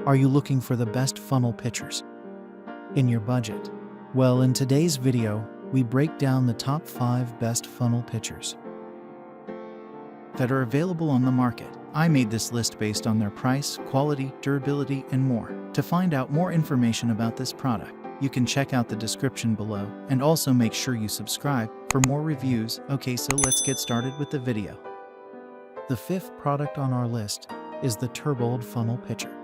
Are you looking for the best funnel pitchers in your budget? Well, in today's video, we break down the top 5 best funnel pitchers that are available on the market. I made this list based on their price, quality, durability, and more. To find out more information about this product, you can check out the description below, and also make sure you subscribe for more reviews. Okay, so let's get started with the video. The 5th product on our list is the Terbold funnel pitcher.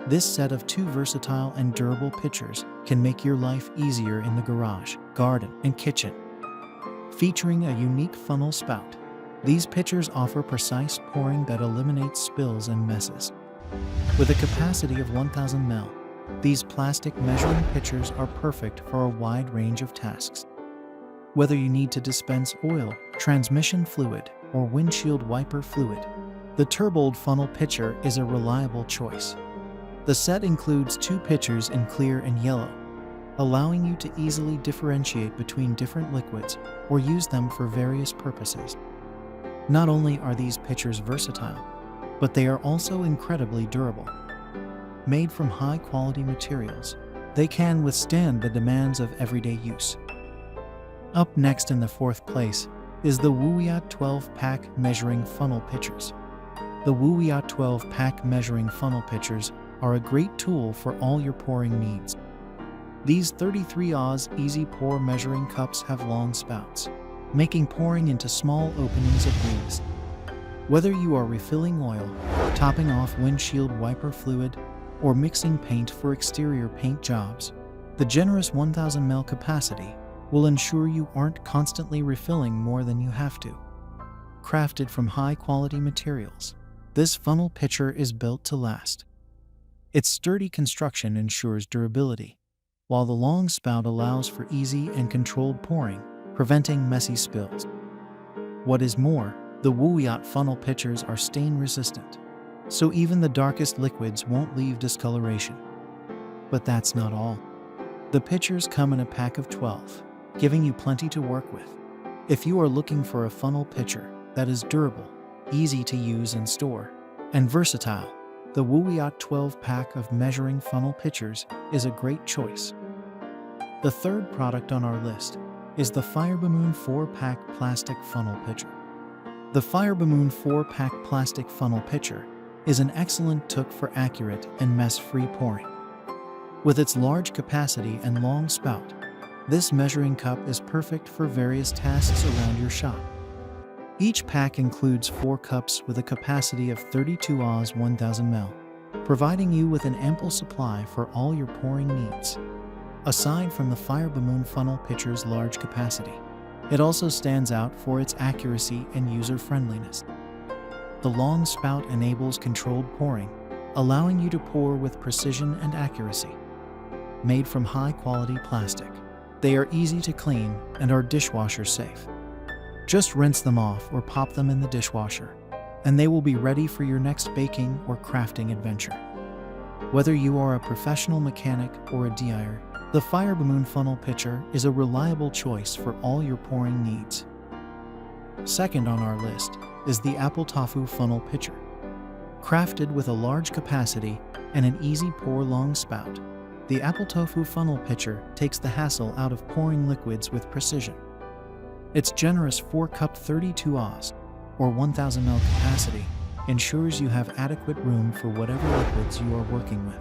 This set of 2 versatile and durable pitchers can make your life easier in the garage, garden, and kitchen. Featuring a unique funnel spout, these pitchers offer precise pouring that eliminates spills and messes. With a capacity of 1000 ml, these plastic measuring pitchers are perfect for a wide range of tasks. Whether you need to dispense oil, transmission fluid, or windshield wiper fluid, the Terbold funnel pitcher is a reliable choice. The set includes 2 pitchers in clear and yellow, allowing you to easily differentiate between different liquids or use them for various purposes. Not only are these pitchers versatile, but they are also incredibly durable. Made from high-quality materials, they can withstand the demands of everyday use. Up next in the 4th place is the WUWEOT 12-pack measuring funnel pitchers. The WUWEOT 12-pack measuring funnel pitchers are a great tool for all your pouring needs. These 33 Oz easy pour measuring cups have long spouts, making pouring into small openings a breeze. Whether you are refilling oil, topping off windshield wiper fluid, or mixing paint for exterior paint jobs, the generous 1000 ml capacity will ensure you aren't constantly refilling more than you have to. Crafted from high-quality materials, this funnel pitcher is built to last. Its sturdy construction ensures durability, while the long spout allows for easy and controlled pouring, preventing messy spills. What is more, the WUWEOT funnel pitchers are stain-resistant, so even the darkest liquids won't leave discoloration. But that's not all. The pitchers come in a pack of 12, giving you plenty to work with. If you are looking for a funnel pitcher that is durable, easy to use and store, and versatile, the WUWEOT 12-pack of measuring funnel pitchers is a great choice. The 3rd product on our list is the Fireboomoon 4-pack plastic funnel pitcher. The Fireboomoon 4-pack plastic funnel pitcher is an excellent tool for accurate and mess-free pouring. With its large capacity and long spout, this measuring cup is perfect for various tasks around your shop. Each pack includes 4 cups with a capacity of 32 Oz 1000 ml, providing you with an ample supply for all your pouring needs. Aside from the Fireboomoon funnel pitcher's large capacity, it also stands out for its accuracy and user-friendliness. The long spout enables controlled pouring, allowing you to pour with precision and accuracy. Made from high-quality plastic, they are easy to clean and are dishwasher safe. Just rinse them off or pop them in the dishwasher, and they will be ready for your next baking or crafting adventure. Whether you are a professional mechanic or a DIYer, the Fireboomoon funnel pitcher is a reliable choice for all your pouring needs. Second on our list is the AppleTofu funnel pitcher. Crafted with a large capacity and an easy pour long spout, the AppleTofu funnel pitcher takes the hassle out of pouring liquids with precision. Its generous 4-cup 32 Oz, or 1000 ml capacity, ensures you have adequate room for whatever liquids you are working with.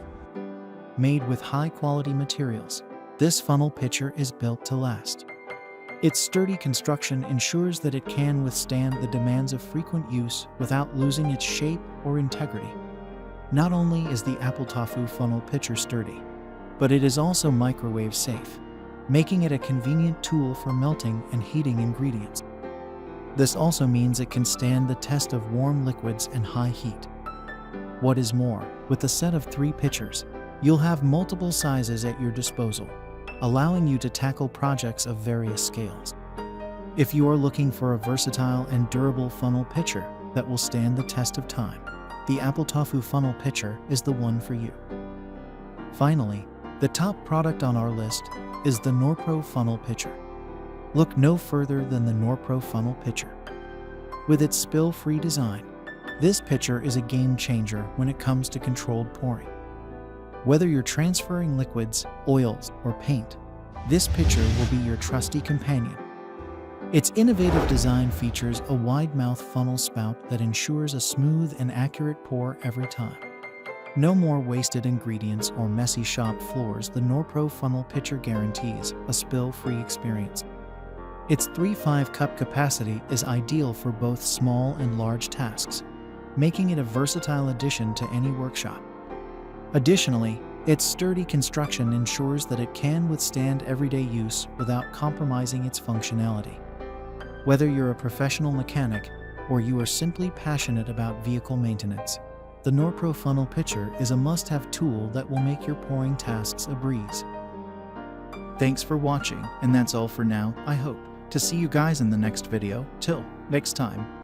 Made with high-quality materials, this funnel pitcher is built to last. Its sturdy construction ensures that it can withstand the demands of frequent use without losing its shape or integrity. Not only is the AppleTofu funnel pitcher sturdy, but it is also microwave safe, making it a convenient tool for melting and heating ingredients. This also means it can stand the test of warm liquids and high heat. What is more, with a set of 3 pitchers, you'll have multiple sizes at your disposal, allowing you to tackle projects of various scales. If you are looking for a versatile and durable funnel pitcher that will stand the test of time, the AppleTofu funnel pitcher is the one for you. Finally, the top product on our list is the NORPRO funnel pitcher. Look no further than the NORPRO funnel pitcher. With its spill-free design, this pitcher is a game changer when it comes to controlled pouring. Whether you're transferring liquids, oils, or paint, this pitcher will be your trusty companion. Its innovative design features a wide-mouth funnel spout that ensures a smooth and accurate pour every time. No more wasted ingredients or messy shop floors. The NORPRO funnel pitcher guarantees a spill-free experience. Its 3.5 cup capacity is ideal for both small and large tasks, making it a versatile addition to any workshop. Additionally, its sturdy construction ensures that it can withstand everyday use without compromising its functionality. Whether you're a professional mechanic or you are simply passionate about vehicle maintenance, the NORPRO funnel pitcher is a must-have tool that will make your pouring tasks a breeze. Thanks for watching, and that's all for now. I hope to see you guys in the next video. Till next time.